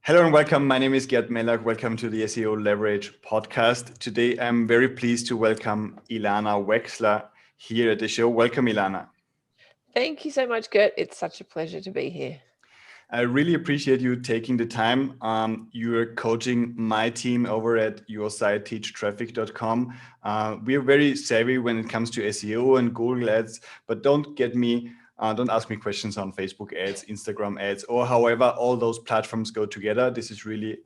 Hello and welcome. My name is Gert. Welcome to the SEO Leverage podcast. Today, I'm very pleased to welcome Ilana Wechsler here at the show. Welcome, Ilana. Thank you so much, Gert. It's such a pleasure to be here. I really appreciate you taking the time. You're coaching my team over at your site, teachtraffic.com. We are very savvy when it comes to SEO and Google ads, but don't ask me questions on Facebook ads, Instagram ads, or however all those platforms go together. This is really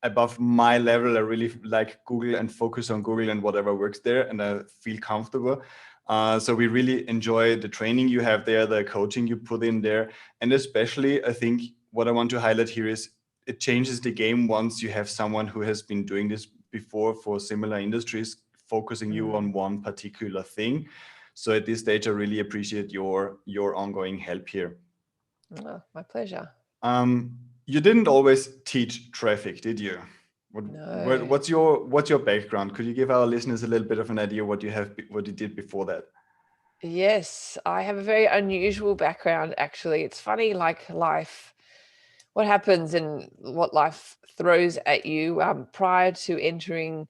above my level. I really like Google and focus on Google and whatever works there, and I feel comfortable. So we really enjoy the training you have there, the coaching you put in there. And especially, I think what I want to highlight here is it changes the game once you have someone who has been doing this before for similar industries, focusing you on one particular thing. So at this stage, I really appreciate your ongoing help here. Oh, my pleasure. You didn't always teach traffic, did you? No. What's your background? Could you give our listeners a little bit of an idea what you did before that? Yes, I have a very unusual background, actually. It's funny, like life, what happens and what life throws at you. Prior to entering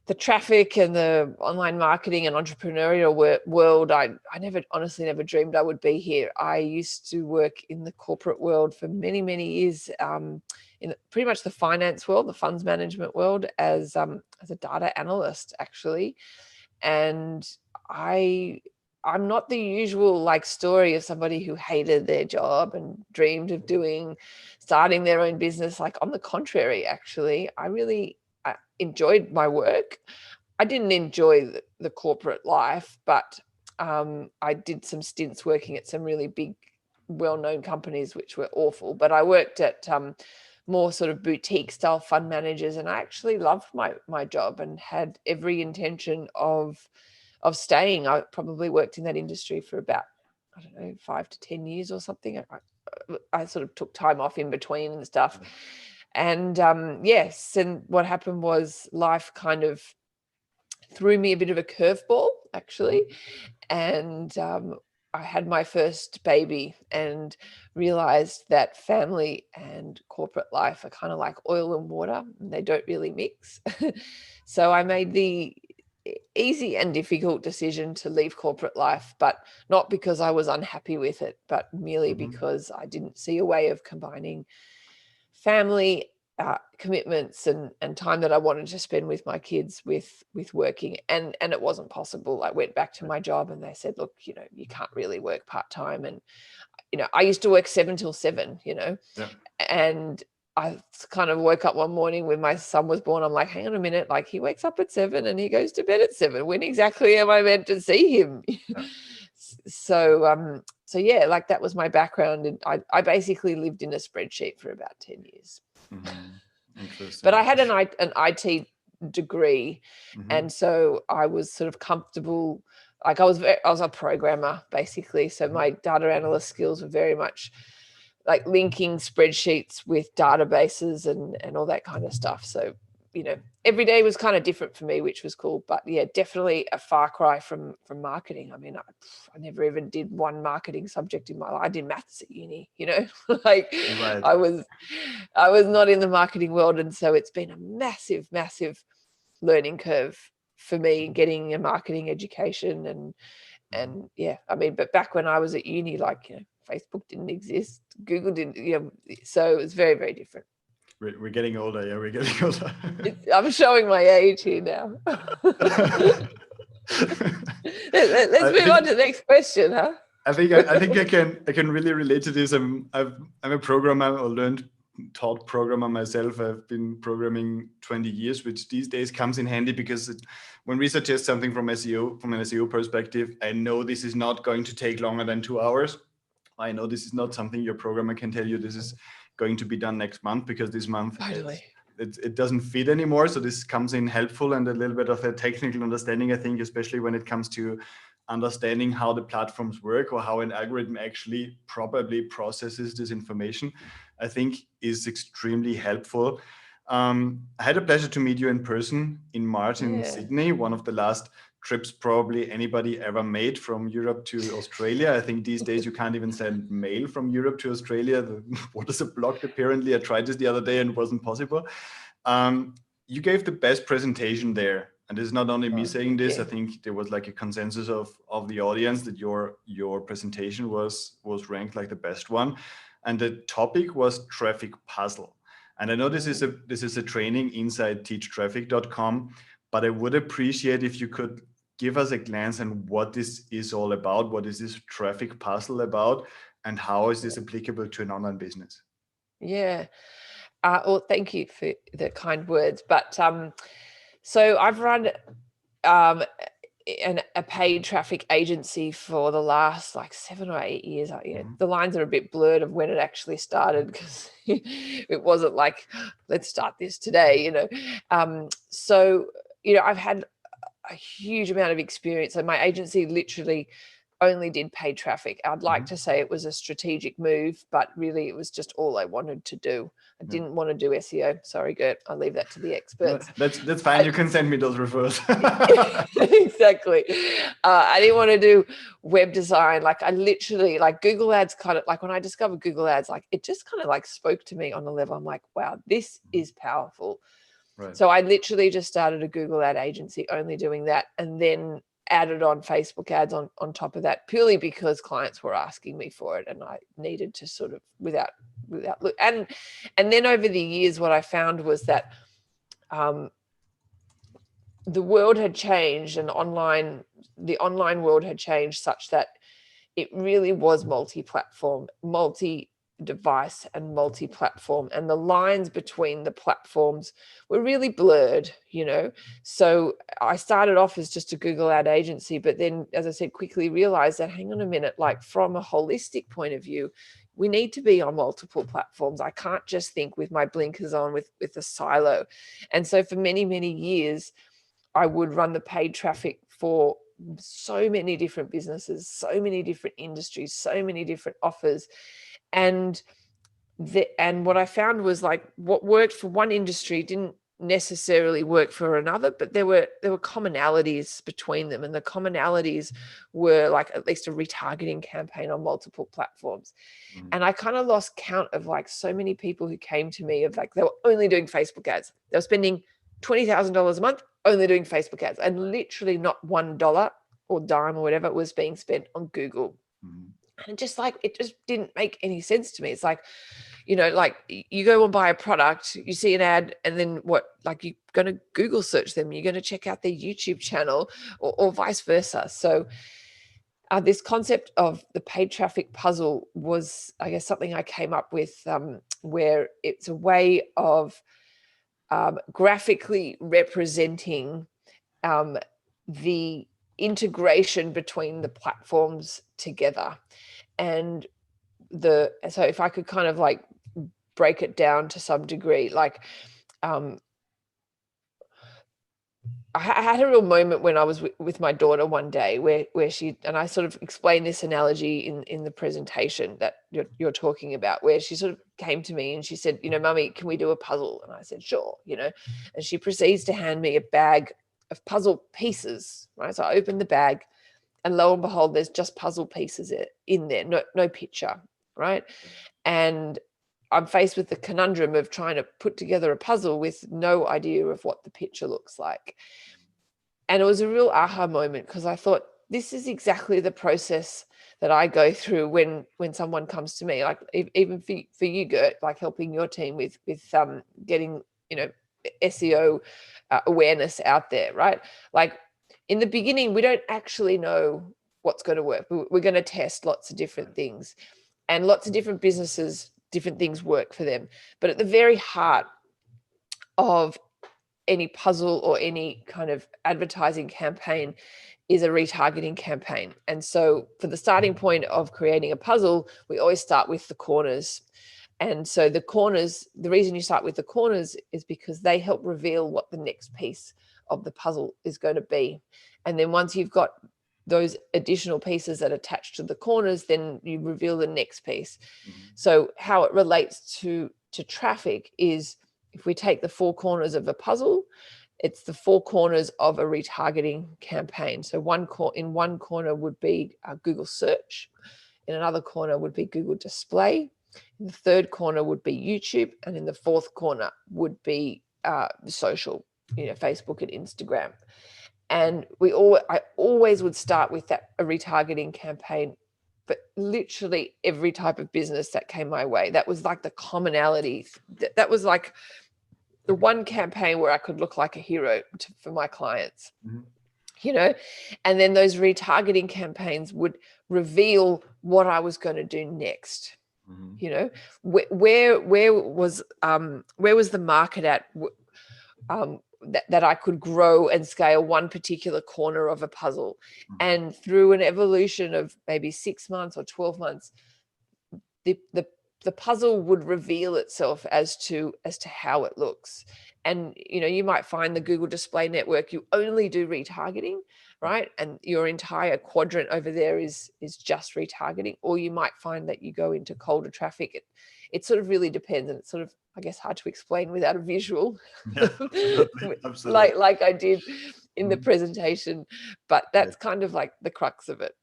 the traffic and the online marketing and entrepreneurial world, I honestly never dreamed I would be here. I used to work in the corporate world for many, many years, in pretty much the finance world, the funds management world, as a data analyst, actually. And I'm not the usual story of somebody who hated their job and dreamed of starting their own business. Like, on the contrary, actually, I enjoyed my work. I didn't enjoy the corporate life, but I did some stints working at some really big, well-known companies, which were awful. But I worked at more sort of boutique style fund managers, and I actually loved my job and had every intention of staying. I probably worked in that industry for about, 5 to 10 years or something. I sort of took time off in between and stuff. And yes, and what happened was life kind of threw me a bit of a curveball, actually. And I had my first baby and realized that family and corporate life are kind of like oil and water, and they don't really mix. So I made the easy and difficult decision to leave corporate life, but not because I was unhappy with it, but merely because I didn't see a way of combining family commitments and time that I wanted to spend with my kids with working, and it wasn't possible. I went back to my job and they said, look, you can't really work part-time. And I used to work 7 till 7, and I kind of woke up one morning when my son was born. I'm like, hang on a minute, like, he wakes up at 7 and he goes to bed at 7. When exactly am I meant to see him? So yeah, like, that was my background, and I basically lived in a spreadsheet for about 10 years. Interesting. But I had an IT degree, and so I was sort of comfortable. Like, I was a programmer, basically. So my data analyst skills were very much like linking spreadsheets with databases and all that kind of stuff. So, every day was kind of different for me, which was cool. But yeah, definitely a far cry from marketing. I mean, I never even did one marketing subject in my life. I did maths at uni, like, right. I was not in the marketing world. And so it's been a massive, massive learning curve for me, getting a marketing education. And yeah, I mean, but back when I was at uni, like, Facebook didn't exist, Google didn't, so it was very, very different. We're getting older. Yeah, we're getting older. I'm showing my age here now. Let's move on to the next question, huh? I think I can really relate to this. I'm a programmer, or taught programmer myself. I've been programming 20 years, which these days comes in handy because when we suggest something from an SEO perspective, I know this is not going to take longer than 2 hours. I know this is not something your programmer can tell you this is going to be done next month, because this month it doesn't fit anymore. So this comes in helpful and a little bit of a technical understanding, I think, especially when it comes to understanding how the platforms work or how an algorithm actually probably processes this information, I think is extremely helpful. I had a pleasure to meet you in person in March in Sydney, one of the last trips probably anybody ever made from Europe to Australia. I think these days you can't even send mail from Europe to Australia. The what is blocked apparently. I tried this the other day and it wasn't possible. You gave the best presentation there. And this is not only me saying this, I think there was like a consensus of the audience that your presentation was ranked like the best one. And the topic was traffic puzzle. And I know this is a training inside teachtraffic.com, but I would appreciate if you could give us a glance on what this is all about. What is this traffic puzzle about? And how is this applicable to an online business? Yeah. Well, thank you for the kind words. But so I've run a paid traffic agency for the last like 7 or 8 years. The lines are a bit blurred of when it actually started, because it wasn't like, let's start this today, So, I've had a huge amount of experience. And my agency literally only did paid traffic. I'd like to say it was a strategic move, but really it was just all I wanted to do. I didn't want to do SEO. Sorry, Gert. I'll leave that to the experts. That's fine. You can send me those refers. Exactly. I didn't want to do web design. Like I literally, like Google Ads kind of, like when I discovered Google Ads, like it just kind of like spoke to me on a level. I'm like, wow, this is powerful. Right. So I literally just started a Google ad agency only doing that, and then added on Facebook ads on top of that, purely because clients were asking me for it and I needed to sort of without look. And then over the years, what I found was that the world had changed, and the online world had changed such that it really was multi-platform, multi-device and multi-platform, and the lines between the platforms were really blurred, So I started off as just a Google ad agency, but then, as I said, quickly realized that, hang on a minute, like from a holistic point of view, we need to be on multiple platforms. I can't just think with my blinkers on with a silo. And so for many, many years, I would run the paid traffic for so many different businesses, so many different industries, so many different offers. And what I found was like what worked for one industry didn't necessarily work for another, but there were commonalities between them, and the commonalities were like at least a retargeting campaign on multiple platforms. And I kind of lost count of like so many people who came to me of like they were only doing Facebook ads. They were spending $20,000 a month only doing Facebook ads, and literally not $1 or dime or whatever was being spent on Google. And it just didn't make any sense to me. It's like, like you go and buy a product, you see an ad, and then what, like you're going to Google search them, you're going to check out their YouTube channel or vice versa. So this concept of the paid traffic puzzle was, I guess, something I came up with where it's a way of graphically representing the integration between the platforms together. And so if I could kind of like break it down to some degree, like I had a real moment when I was with my daughter one day where she, and I sort of explained this analogy in the presentation that you're talking about, where she sort of came to me and she said, Mummy, can we do a puzzle? And I said, sure, and she proceeds to hand me a bag of puzzle pieces, right? So I opened the bag, and lo and behold, there's just puzzle pieces in there, no picture, right? And I'm faced with the conundrum of trying to put together a puzzle with no idea of what the picture looks like. And it was a real aha moment, because I thought, this is exactly the process that I go through when someone comes to me, like even for you, Gert, like helping your team with getting, SEO awareness out there, right? Like in the beginning, we don't actually know what's going to work. We're going to test lots of different things, and lots of different businesses, different things work for them. But at the very heart of any puzzle or any kind of advertising campaign is a retargeting campaign. And so for the starting point of creating a puzzle, we always start with the corners. And so the corners, the reason you start with the corners is because they help reveal what the next piece of the puzzle is going to be. And then once you've got those additional pieces that attach to the corners, then you reveal the next piece. So how it relates to traffic is, if we take the four corners of a puzzle, it's the four corners of a retargeting campaign. So in one corner would be Google search, in another corner would be Google display, in the third corner would be YouTube, and in the fourth corner would be social, Facebook and Instagram. And I always would start with a retargeting campaign, but literally every type of business that came my way. That was like the commonality. That was like the one campaign where I could look like a hero for my clients, and then those retargeting campaigns would reveal what I was going to do next. Where was the market at that I could grow and scale one particular corner of a puzzle. And through an evolution of maybe 6 months or 12 months, the puzzle would reveal itself as to how it looks. And you might find the Google Display Network, you only do retargeting, right? And your entire quadrant over there is just retargeting. Or you might find that you go into colder traffic. It sort of really depends, and it's sort of, I guess, hard to explain without a visual, Absolutely. like I did in the presentation. But that's kind of like the crux of it.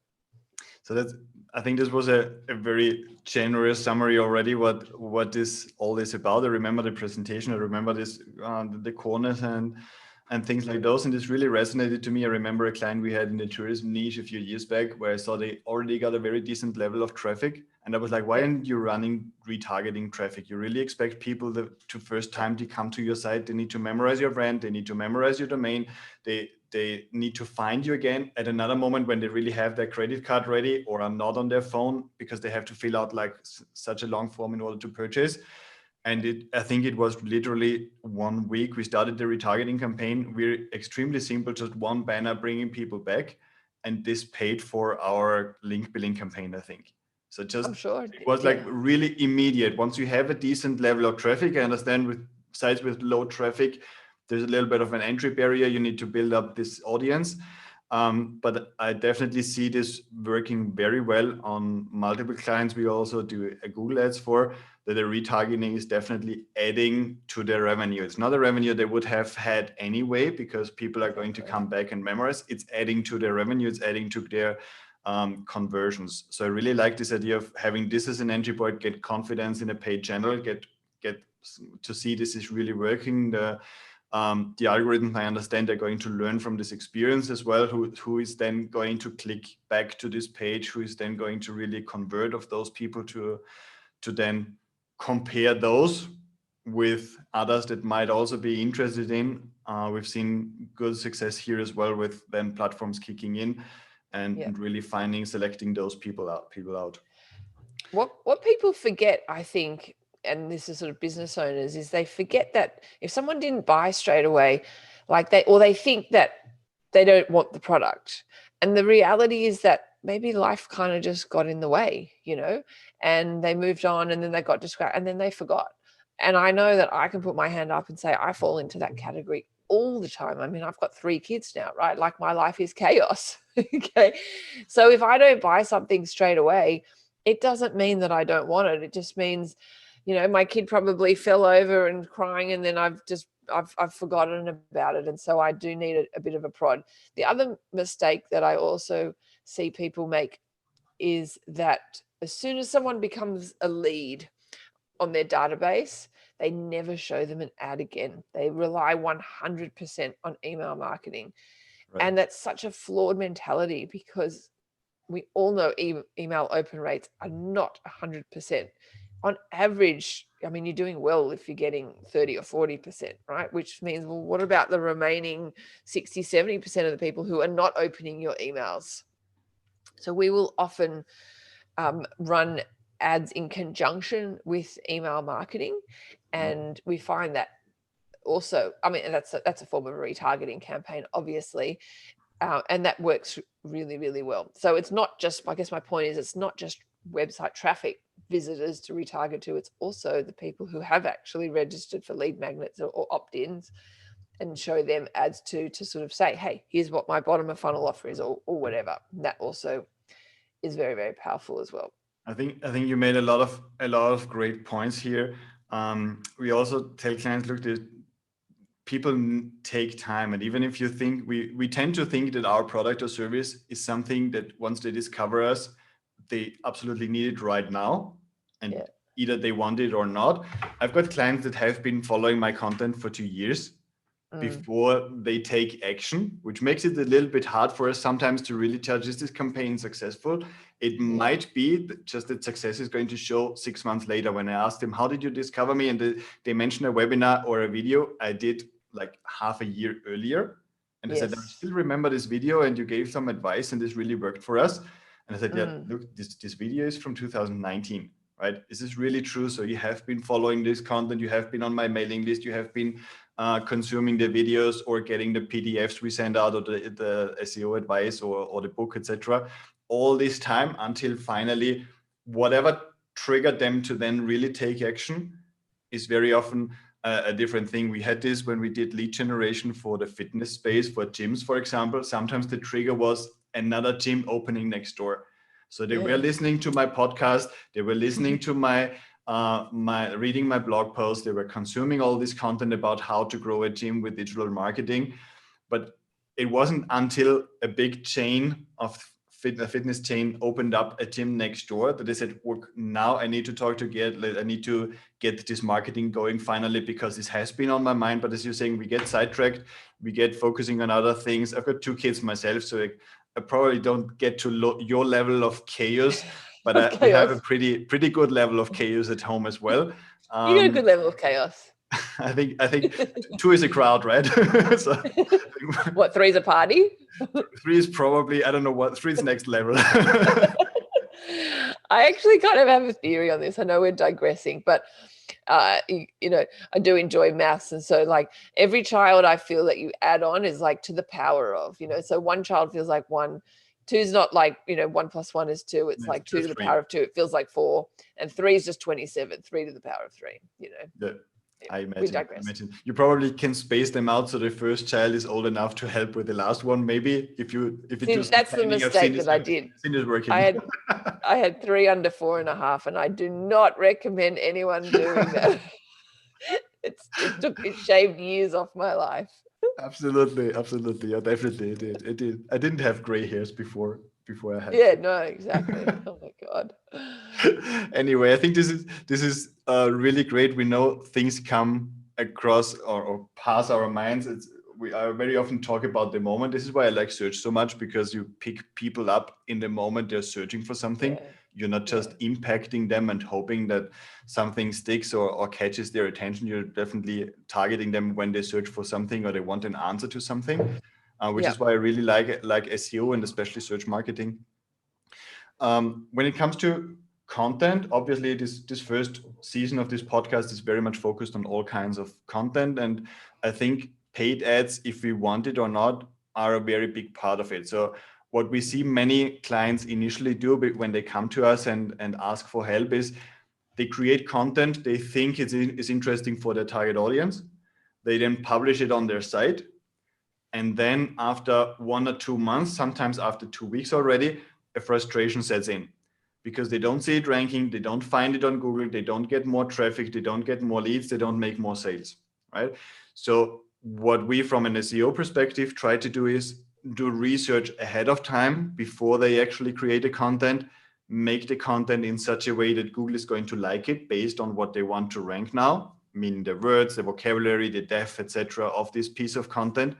So I think this was a very generous summary already what this all is about. I remember the presentation. I remember this the corners and things like those, and this really resonated to me. I remember a client we had in the tourism niche a few years back where I saw they already got a very decent level of traffic, and I was like, why aren't you running retargeting traffic? You really expect people to first time to come to your site, they need to memorize your brand, they need to memorize your domain, they need to find you again at another moment when they really have their credit card ready or are not on their phone because they have to fill out like such a long form in order to purchase. And I think it was literally 1 week. We started the retargeting campaign. We're extremely simple, just one banner bringing people back. And this paid for our link building campaign, I think. So just, I'm sure. It was like really immediate. Once you have a decent level of traffic, I understand with sites with low traffic, there's a little bit of an entry barrier. You need to build up this audience. But I definitely see this working very well on multiple clients. We also do a Google ads for that. The retargeting is definitely adding to their revenue. It's not a revenue they would have had anyway because people are going to come back and memorize. It's adding to their revenue. It's adding to their conversions. So I really like this idea of having this as an entry point, get confidence in a paid channel, get to see this is really working. The algorithm, I understand, they're going to learn from this experience as well, who is then going to click back to this page, who is then going to really convert of those people to then compare those with others that might also be interested in. We've seen good success here as well with then platforms kicking in and really selecting those people out. What people forget, I think, and this is sort of business owners, is they forget that if someone didn't buy straight away, they think that they don't want the product. And the reality is that maybe life kind of just got in the way, and they moved on, and then they got distracted, and then they forgot. And I know that I can put my hand up and say I fall into that category all the time. I mean, I've got 3 kids now, right? Like my life is chaos. Okay. So if I don't buy something straight away, it doesn't mean that I don't want it. It just means, my kid probably fell over and crying, and then I've forgotten about it. And so I do need a bit of a prod. The other mistake that I also see people make is that as soon as someone becomes a lead on their database, they never show them an ad again. They rely 100% on email marketing. Right. And that's such a flawed mentality because we all know email open rates are not 100%. On average, I mean, you're doing well if you're getting 30 or 40%, right? Which means, well, what about the remaining 60, 70% of the people who are not opening your emails? So we will often run ads in conjunction with email marketing. And we find that also, I mean, that's a form of a retargeting campaign, obviously. And that works really, really well. So it's not just, I guess my point is, it's not just website traffic visitors to retarget to, it's also the people who have actually registered for lead magnets or opt-ins, and show them ads to sort of say, hey, here's what my bottom of funnel offer is, or whatever. That also is very, very powerful as well. I think you made a lot of great points here. We also tell clients, look, people take time. And even if you think, we tend to think that our product or service is something that once they discover us, they absolutely need it right now. And either they want it or not. I've got clients that have been following my content for 2 years before they take action, which makes it a little bit hard for us sometimes to really judge, is this campaign successful? It might be just that success is going to show 6 months later. When I asked them, how did you discover me? And they mentioned a webinar or a video I did like half a year earlier. And I said, I still remember this video and you gave some advice and this really worked for us. And I said, yeah, look, this video is from 2019, right? Is this really true? So you have been following this content, you have been on my mailing list, you have been consuming the videos or getting the PDFs we send out, or the SEO advice or the book, etc. All this time until finally whatever triggered them to then really take action is very often a different thing. We had this when we did lead generation for the fitness space, for gyms, for example. Sometimes the trigger was another gym opening next door. So they were listening to my podcast, they were listening to my reading my blog posts, they were consuming all this content about how to grow a gym with digital marketing. But it wasn't until a big chain of fitness chain opened up a gym next door that they said, look, now I need to talk to Gert, I need to get this marketing going finally, because this has been on my mind. But as you're saying, we get sidetracked, we get focusing on other things. I've got 2 kids myself, so I probably don't get to your level of chaos, but we have a pretty good level of chaos at home as well. You got a good level of chaos. I think 2 is a crowd, right? So, what, 3 is a party? 3 is probably, I don't know what, 3 is next level. I actually kind of have a theory on this. I know we're digressing, but you know, I do enjoy maths, and so like every child I feel that you add on is like to the power of, you know, so 1 child feels like 1, 2 is not like, you know, 1 + 1 is 2. It's like 2 to the power of 2. It feels like 4, and 3 is just 27. 3 to the power of 3. You know. Yeah. I imagine you probably can space them out so the first child is old enough to help with the last one. Maybe if that's the mistake that I did. I had 3 under 4.5, and I do not recommend anyone doing that. It shaved years off my life. Absolutely. Yeah, definitely it did. I didn't have gray hairs before I had. Yeah, no, exactly. Oh my God. Anyway, I think this is really great. We know things come across or pass our minds. We very often talk about the moment. This is why I like search so much, because you pick people up in the moment they're searching for something. Yeah. You're not just impacting them and hoping that something sticks or catches their attention. You're definitely targeting them when they search for something or they want an answer to something, which is why I really like SEO and especially search marketing. When it comes to content, obviously this first season of this podcast is very much focused on all kinds of content, and I think paid ads, if we want it or not, are a very big part of it. So what we see many clients initially do when they come to us and ask for help is they create content they think is interesting for their target audience. They then publish it on their site, and then after 1 or 2 months, sometimes after 2 weeks already, a frustration sets in, because they don't see it ranking, they don't find it on Google, they don't get more traffic, they don't get more leads, they don't make more sales, right? So what we from an SEO perspective try to do is do research ahead of time before they actually create the content, make the content in such a way that Google is going to like it based on what they want to rank now, meaning the words, the vocabulary, the depth, etc. of this piece of content.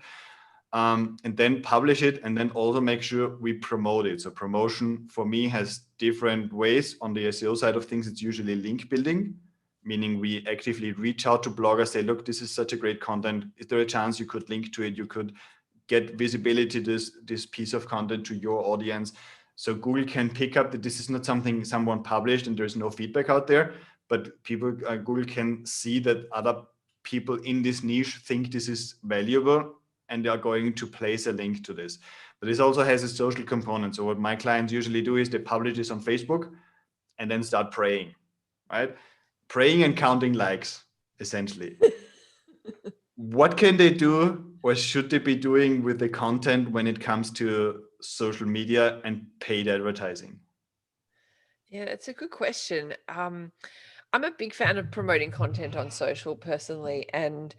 And then publish it, and then also make sure we promote it. So promotion for me has different ways. On the SEO side of things, it's usually link building, meaning we actively reach out to bloggers, say, look, this is such a great content. Is there a chance you could link to it? You could get visibility to this piece of content to your audience. So Google can pick up that this is not something someone published and there's no feedback out there, but Google can see that other people in this niche think this is valuable, and they are going to place a link to this. But this also has a social component. So what my clients usually do is they publish this on Facebook and then start praying, right? Praying and counting likes, essentially. What can they do, or should they be doing with the content when it comes to social media and paid advertising? Yeah, it's a good question. I'm a big fan of promoting content on social personally, and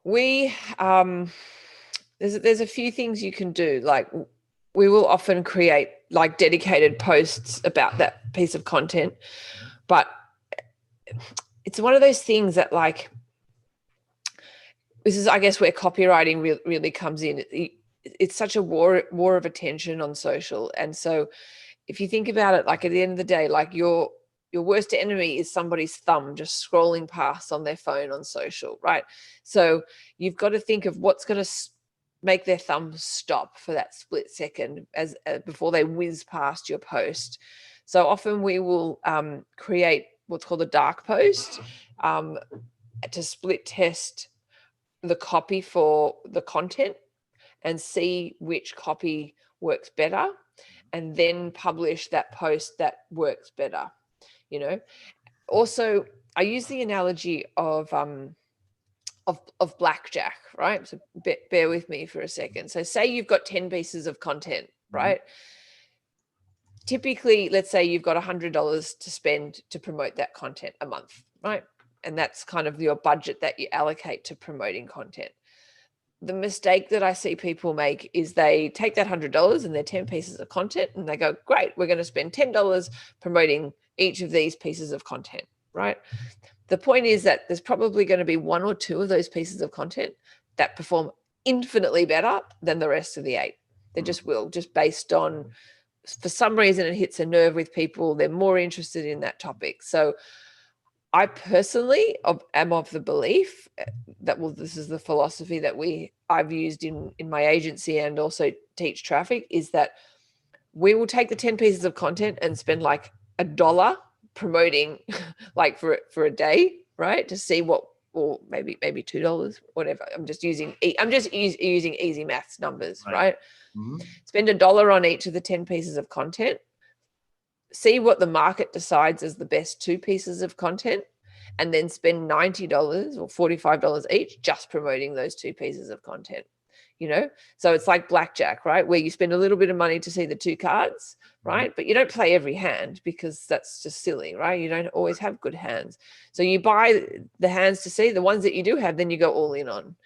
We there's a few things you can do. Like, we will often create like dedicated posts about that piece of content, but it's one of those things that, like, this is, I guess, where copywriting really comes in. It's such a war of attention on social. And so if you think about it, like, at the end of the day, like, your worst enemy is somebody's thumb just scrolling past on their phone on social, right? So you've got to think of what's going to make their thumb stop for that split second as before they whiz past your post. So often we will create what's called a dark post to split test the copy for the content and see which copy works better, and then publish that post that works better. Also, I use the analogy of blackjack, right? So bear with me for a second. So say you've got 10 pieces of content, right? Typically, let's say you've got $100 to spend to promote that content a month, right? And that's kind of your budget that you allocate to promoting content. The mistake that I see people make is they take that $100 and their 10 pieces of content and they go, great, we're going to spend $10 promoting each of these pieces of content, right? The point is that there's probably going to be one or two of those pieces of content that perform infinitely better than the rest of the 8. They just will, just based on, for some reason, it hits a nerve with people. They're more interested in that topic. So I personally am of the belief that, well, this is the philosophy that I've used in my agency and also teach traffic, is that we will take the 10 pieces of content and spend like $1 promoting like for a day, right? To see what, or maybe $2, whatever. I'm just using easy maths numbers, right? Spend $1 on each of the 10 pieces of content, see what the market decides as the best 2 pieces of content, and then spend $90 or $45 each just promoting those 2 pieces of content. So it's like blackjack, right? Where you spend a little bit of money to see the 2 cards, right? But you don't play every hand because that's just silly, right? You don't always have good hands. So you buy the hands to see the ones that you do have, then you go all in on.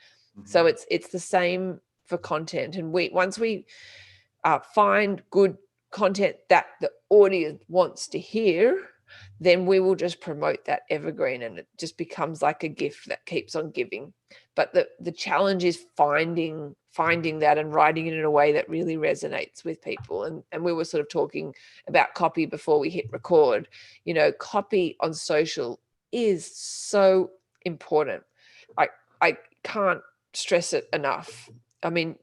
So it's the same for content. And once we find good content that the audience wants to hear, then we will just promote that evergreen, and it just becomes like a gift that keeps on giving. But the challenge is finding that and writing it in a way that really resonates with people. And we were sort of talking about copy before we hit record. Copy on social is so important. I can't stress it enough. I mean,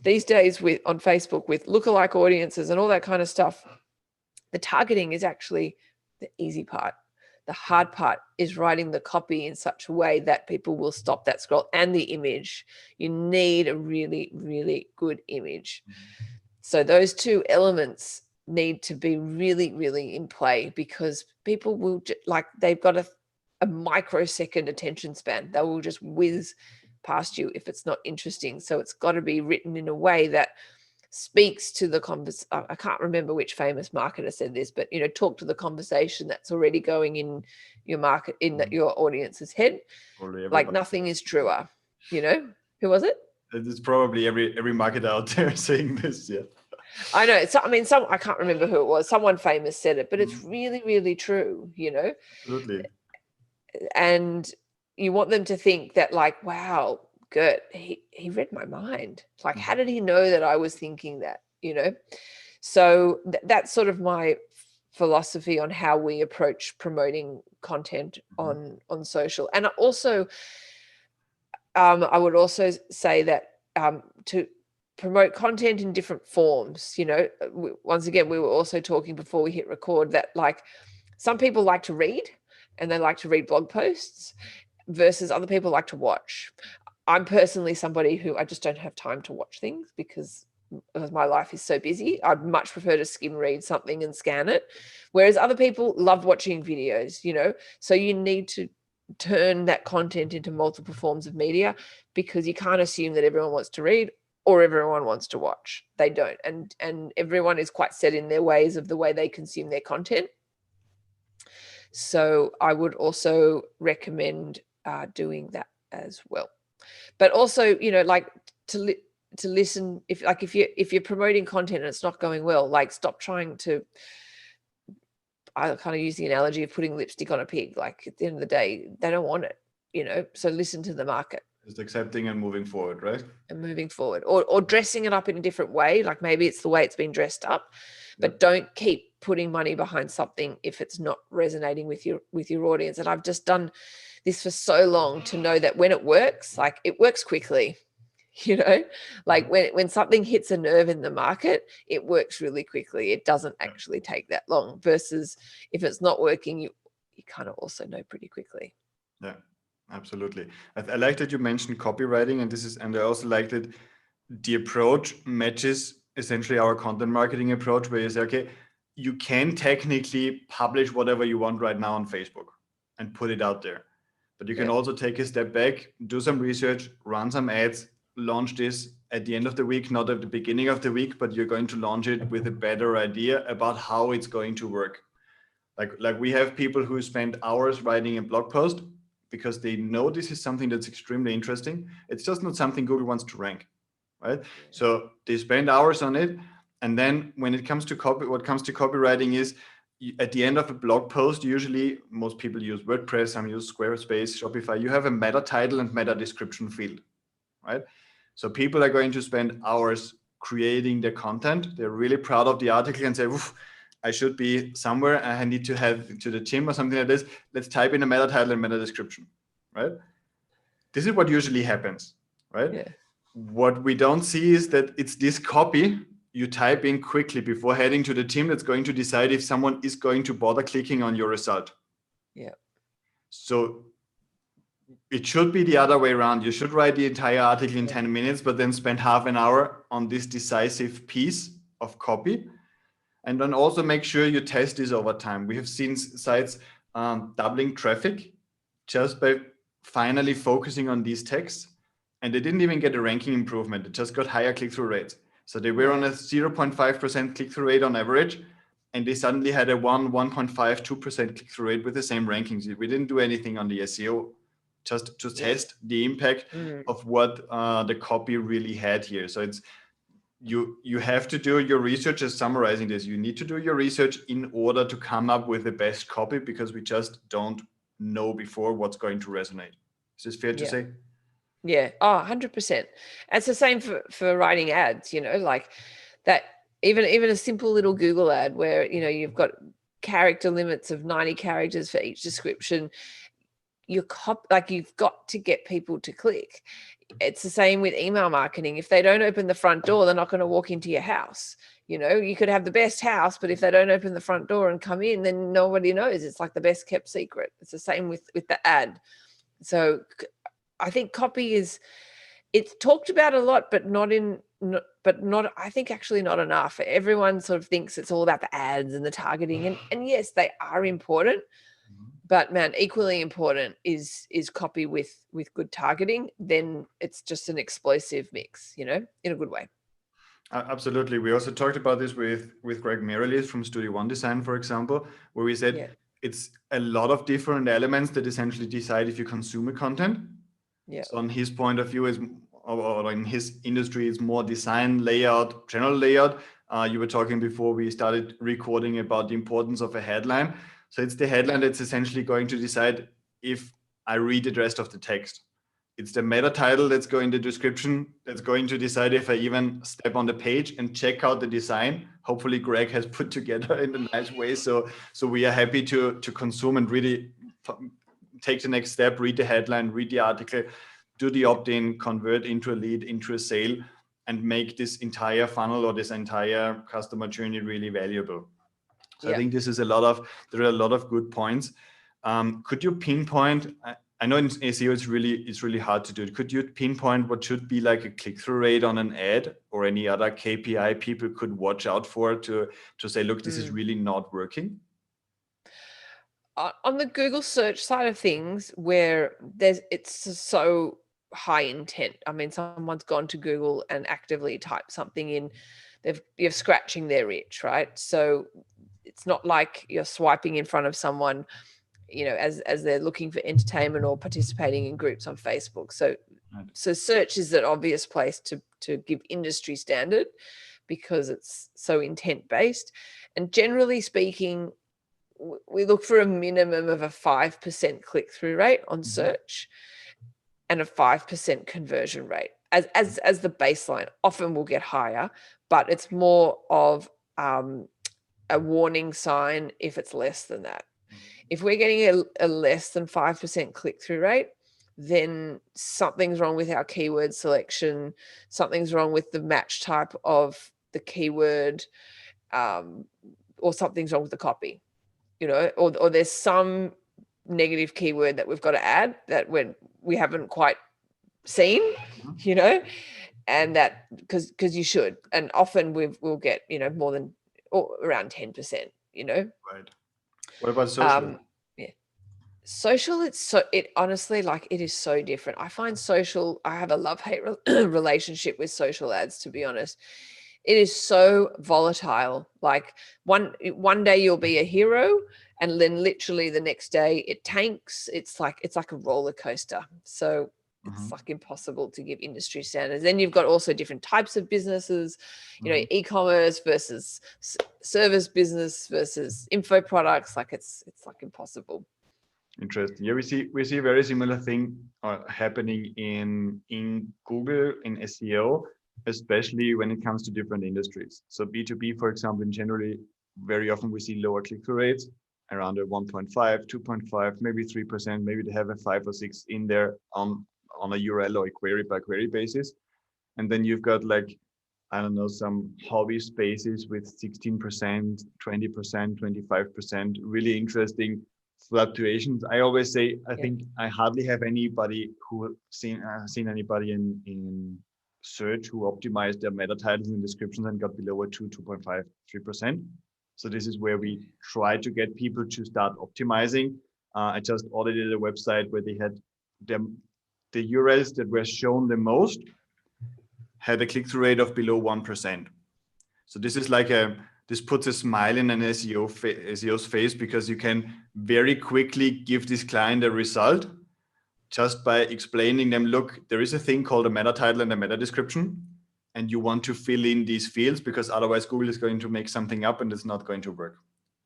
these days on Facebook with lookalike audiences and all that kind of stuff, the targeting is actually the easy part. The hard part is writing the copy in such a way that people will stop that scroll, and the image. You need a really, really good image. So those 2 elements need to be really, really in play, because people will they've got a microsecond attention span. They will just whiz past you if it's not interesting. So it's got to be written in a way that speaks to the conversation. I can't remember which famous marketer said this, but talk to the conversation that's already going in your market, in your audience's head. Like, nothing is truer. Who was it? It's probably every marketer out there saying this. Yeah, I know. I can't remember who it was. Someone famous said it, but it's really, really true. Absolutely. And you want them to think that, like, wow, Gert, he read my mind. Like, how did he know that I was thinking that, So that's sort of my philosophy on how we approach promoting content on social. And also, I would also say that to promote content in different forms, once again, we were also talking before we hit record that, like, some people like to read and they like to read blog posts versus other people like to watch. I'm personally somebody who I just don't have time to watch things because my life is so busy. I'd much prefer to skim read something and scan it. Whereas other people love watching videos, so you need to turn that content into multiple forms of media, because you can't assume that everyone wants to read or everyone wants to watch. They don't. And everyone is quite set in their ways of the way they consume their content. So I would also recommend doing that as well. But also, you know, like to listen, if you're promoting content and it's not going well, like stop trying to, I kind of use the analogy of putting lipstick on a pig. Like at the end of the day, they don't want it, you know, so listen to the market. Just accepting and moving forward, right? And moving forward, or dressing it up in a different way. Like maybe it's the way it's been dressed up, but don't keep putting money behind something if it's not resonating with your audience. And I've just done this for so long to know that when it works, like it works quickly, you know, like when something hits a nerve in the market, it works really quickly. It doesn't actually take that long, versus if it's not working, you kind of also know pretty quickly. Yeah, absolutely. I like that you mentioned copywriting, and I also like that the approach matches essentially our content marketing approach, where you say, okay, you can technically publish whatever you want right now on Facebook and put it out there. But you can also take a step back, do some research, run some ads, launch this at the end of the week, not at the beginning of the week, but you're going to launch it with a better idea about how it's going to work. Like we have people who spend hours writing a blog post because they know this is something that's extremely interesting. It's just not something Google wants to rank, right? So they spend hours on it. And then when it comes to what comes to copywriting is, at the end of a blog post, usually most people use WordPress, some use Squarespace, Shopify. You have a meta title and meta description field, right? So people are going to spend hours creating their content. They're really proud of the article and say, I should be somewhere. I need to head to the gym or something like this. Let's type in a meta title and meta description, right? This is what usually happens, right? Yeah. What we don't see is that it's this copy you type in quickly before heading to the team that's going to decide if someone is going to bother clicking on your result. Yeah. So it should be the other way around. You should write the entire article in 10 minutes, but then spend half an hour on this decisive piece of copy. And then also make sure you test this over time. We have seen sites doubling traffic just by finally focusing on these texts. And they didn't even get a ranking improvement. It just got higher click-through rates. So they were on a 0.5% click-through rate on average, and they suddenly had a 1.5, 2% click-through rate with the same rankings. We didn't do anything on the SEO, just to test the impact of what the copy really had here. So it's you have to do your research. As summarizing this, you need to do your research in order to come up with the best copy, because we just don't know before what's going to resonate. Is this fair to say? Yeah. Oh, 100%. It's the same for writing ads, you know, like that, even a simple little Google ad where, you know, you've got character limits of 90 characters for each description. You've got to get people to click. It's the same with email marketing. If they don't open the front door, they're not going to walk into your house. You know, you could have the best house, but if they don't open the front door and come in, then nobody knows. It's like the best kept secret. It's the same with the ad. So I think copy it's talked about a lot, but I think actually not enough. Everyone sort of thinks it's all about the ads and the targeting, and yes, they are important, but man, equally important is copy with good targeting. Then it's just an explosive mix, you know, in a good way. Absolutely. We also talked about this with Greg Merrilis from Studio One Design, for example, where we said it's a lot of different elements that essentially decide if you consume a content. Yeah. So on his point of view, or in his industry, it's more design, layout, general layout. You were talking before we started recording about the importance of a headline. So it's the headline that's essentially going to decide if I read the rest of the text. It's the meta title that's going in the description that's going to decide if I even step on the page and check out the design. Hopefully Greg has put together in a nice way. So we are happy to consume and really take the next step, read the headline, read the article, do the opt-in, convert into a lead, into a sale, and make this entire funnel or this entire customer journey really valuable. So I think this is there are a lot of good points. Could you pinpoint, I know in SEO it's really hard to do it. Could you pinpoint what should be like a click-through rate on an ad or any other KPI people could watch out for to say, look, this is really not working? On the Google search side of things, where it's so high intent. I mean, someone's gone to Google and actively typed something in, you're scratching their itch, right? So it's not like you're swiping in front of someone, you know, as they're looking for entertainment or participating in groups on Facebook. So Right. So search is an obvious place to give industry standard because it's so intent based. And generally speaking, we look for a minimum of a 5% click-through rate on search and a 5% conversion rate as the baseline. Often we'll get higher, but it's more of a warning sign if it's less than that. If we're getting a less than 5% click-through rate, then something's wrong with our keyword selection, something's wrong with the match type of the keyword, or something's wrong with the copy, or there's some negative keyword that we've got to add that we haven't quite seen, and that because you should. And often we'll get, more than or around 10%, Right. What about social? Social, it honestly, like, it is so different. I find social, I have a love-hate relationship with social ads, to be honest. It is so volatile. Like one day you'll be a hero, and then literally the next day it tanks. It's like a roller coaster. So it's like impossible to give industry standards. Then you've got also different types of businesses, e-commerce versus service business versus info products. Like it's like impossible. Interesting. Yeah, we see a very similar thing happening in Google in SEO, especially when it comes to different industries. So B2B, for example, in generally, very often we see lower click-through rates, around a 1.5, 2.5, maybe 3%. Maybe they have a 5 or 6 in there on a URL or a query by query basis. And then you've got, like, I don't know, some hobby spaces with 16%, 20%, 25%, really interesting fluctuations. I always say, I think I hardly have anybody who seen anybody in search who optimized their meta titles and descriptions and got below a 2.5, 3%. So this is where we try to get people to start optimizing. I just audited a website where they had the URLs that were shown the most had a click-through rate of below 1%. So this is like this puts a smile in an SEO's face, because you can very quickly give this client a result just by explaining them, look, there is a thing called a meta title and a meta description, and you want to fill in these fields, because otherwise Google is going to make something up and it's not going to work.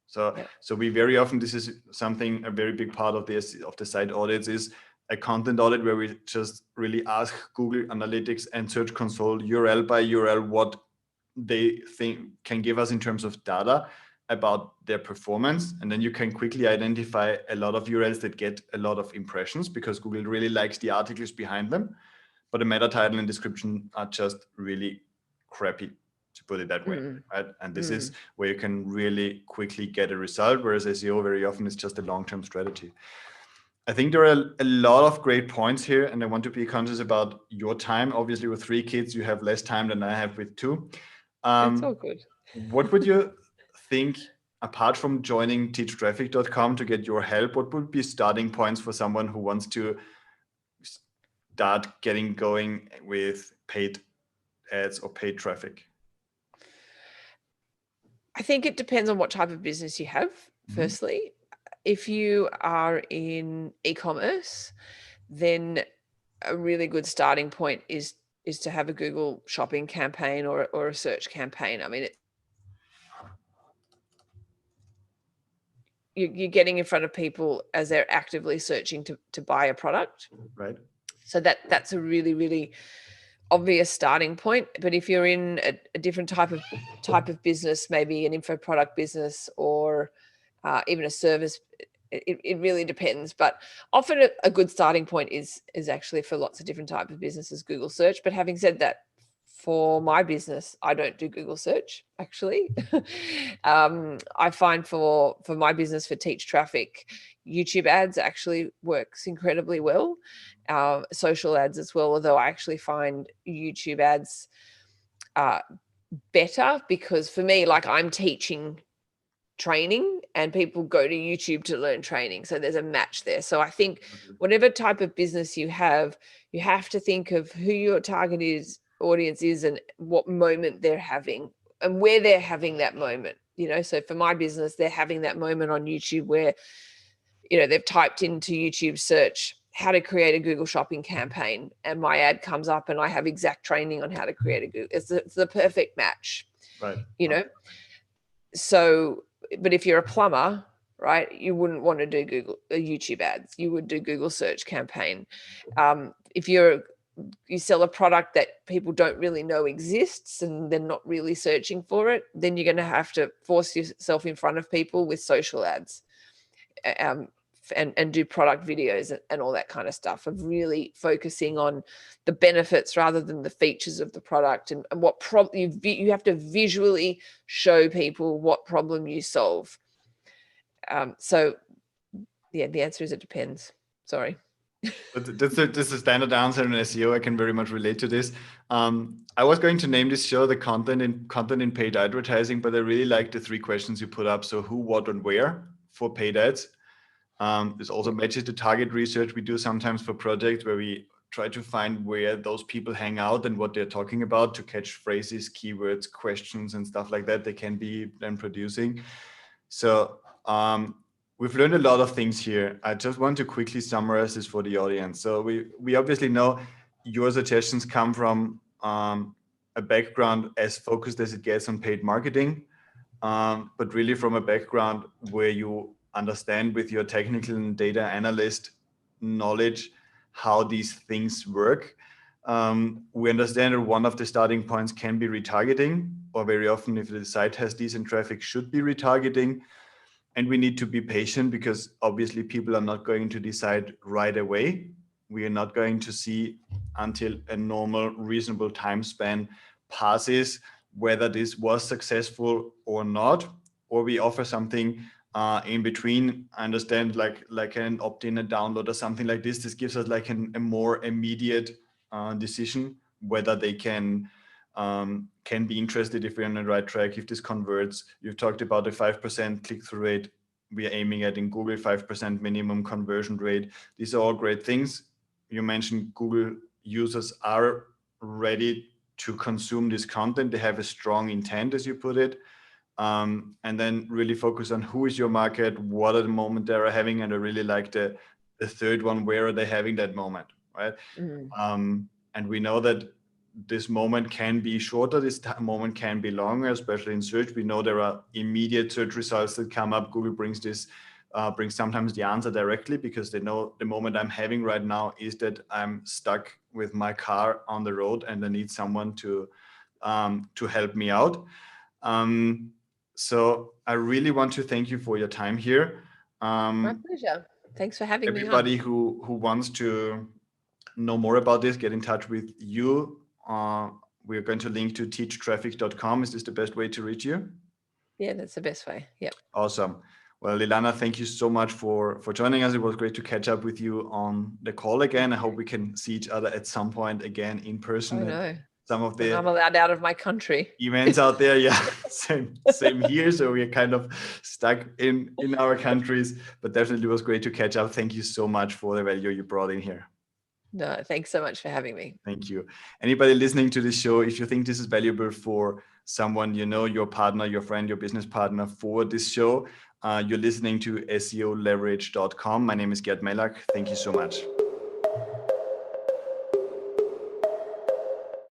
So we very often, this is something, a very big part of the site audits is a content audit where we just really ask Google Analytics and Search Console URL by URL what they think can give us in terms of data about their performance. And then you can quickly identify a lot of URLs that get a lot of impressions, because Google really likes the articles behind them. But the meta title and description are just really crappy, to put it that way, right? And this is where you can really quickly get a result, whereas SEO very often is just a long-term strategy. I think there are a lot of great points here, and I want to be conscious about your time. Obviously, with 3 kids, you have less time than I have with 2. It's all good. What would you think, apart from joining teachtraffic.com to get your help, what would be starting points for someone who wants to start getting going with paid ads or paid traffic? I think it depends on what type of business you have, firstly. If you are in e-commerce, then a really good starting point is to have a Google shopping campaign or a search campaign. I mean, you're getting in front of people as they're actively searching to buy a product. Right. So that's a really, really obvious starting point. But if you're in a different type of business, maybe an info product business or even a service, it really depends. But often a good starting point is actually, for lots of different types of businesses, Google search. But having said that, for my business, I don't do Google search, actually. I find for my business, for Teach Traffic, YouTube ads actually works incredibly well. Social ads as well, although I actually find YouTube ads better, because for me, like, I'm teaching training and people go to YouTube to learn training. So there's a match there. So I think whatever type of business you have to think of who your target audience is and what moment they're having and where they're having that moment. So for my business, they're having that moment on YouTube where, they've typed into YouTube search, how to create a Google Shopping campaign, and my ad comes up and I have exact training on how to create a Google. It's the perfect match, right? You know. So, but if you're a plumber, right, you wouldn't want to do YouTube ads. You would do Google search campaign. If you sell a product that people don't really know exists and they're not really searching for it, then you're going to have to force yourself in front of people with social ads, and do product videos and all that kind of stuff, of really focusing on the benefits rather than the features of the product, and what you have to visually show people what problem you solve. So yeah, the answer is it depends. Sorry. But that's a standard answer in SEO. I can very much relate to this. I was going to name this show the content in paid advertising, but I really like the 3 questions you put up. So who, what, and where for paid ads. This also matches the target research we do sometimes for projects, where we try to find where those people hang out and what they're talking about, to catch phrases, keywords, questions, and stuff like that they can be then producing. So we've learned a lot of things here. I just want to quickly summarize this for the audience. So we obviously know your suggestions come from a background as focused as it gets on paid marketing, but really from a background where you understand with your technical and data analyst knowledge how these things work. We understand that one of the starting points can be retargeting, or very often if the site has decent traffic, should be retargeting. And we need to be patient, because obviously people are not going to decide right away. We are not going to see until a normal, reasonable time span passes whether this was successful or not, or we offer something in between. I understand, like an opt-in and download or something like this. This gives us like a more immediate decision whether they can be interested, if we're on the right track, if this converts. You've talked about a 5% click-through rate we are aiming at in Google, 5% minimum conversion rate. These are all great things. You mentioned Google users are ready to consume this content. They have a strong intent, as you put it. And then really focus on who is your market, what are the moment they're having, and I really like the third one, where are they having that moment, right? And we know that this moment can be shorter, this moment can be longer, especially in search. We know there are immediate search results that come up. Google brings sometimes the answer directly, because they know the moment I'm having right now is that I'm stuck with my car on the road and I need someone to help me out. So I really want to thank you for your time here. My pleasure. Thanks for having me on. Everybody who wants to know more about this, get in touch with you. We're going to link to teachtraffic.com. Is this the best way to reach you? Yeah, that's the best way. Yep. Awesome. Well, Ilana, thank you so much for joining us. It was great to catch up with you on the call again. I hope we can see each other at some point again in person. I know. Some of the I'm allowed out of my country. Events out there. Yeah, same here. So we're kind of stuck in our countries, but definitely was great to catch up. Thank you so much for the value you brought in here. No, thanks so much for having me. Thank you. Anybody listening to this show, if you think this is valuable for someone, you know, your partner, your friend, your business partner, for this show, you're listening to SEOleverage.com. My name is Gert. Thank you so much.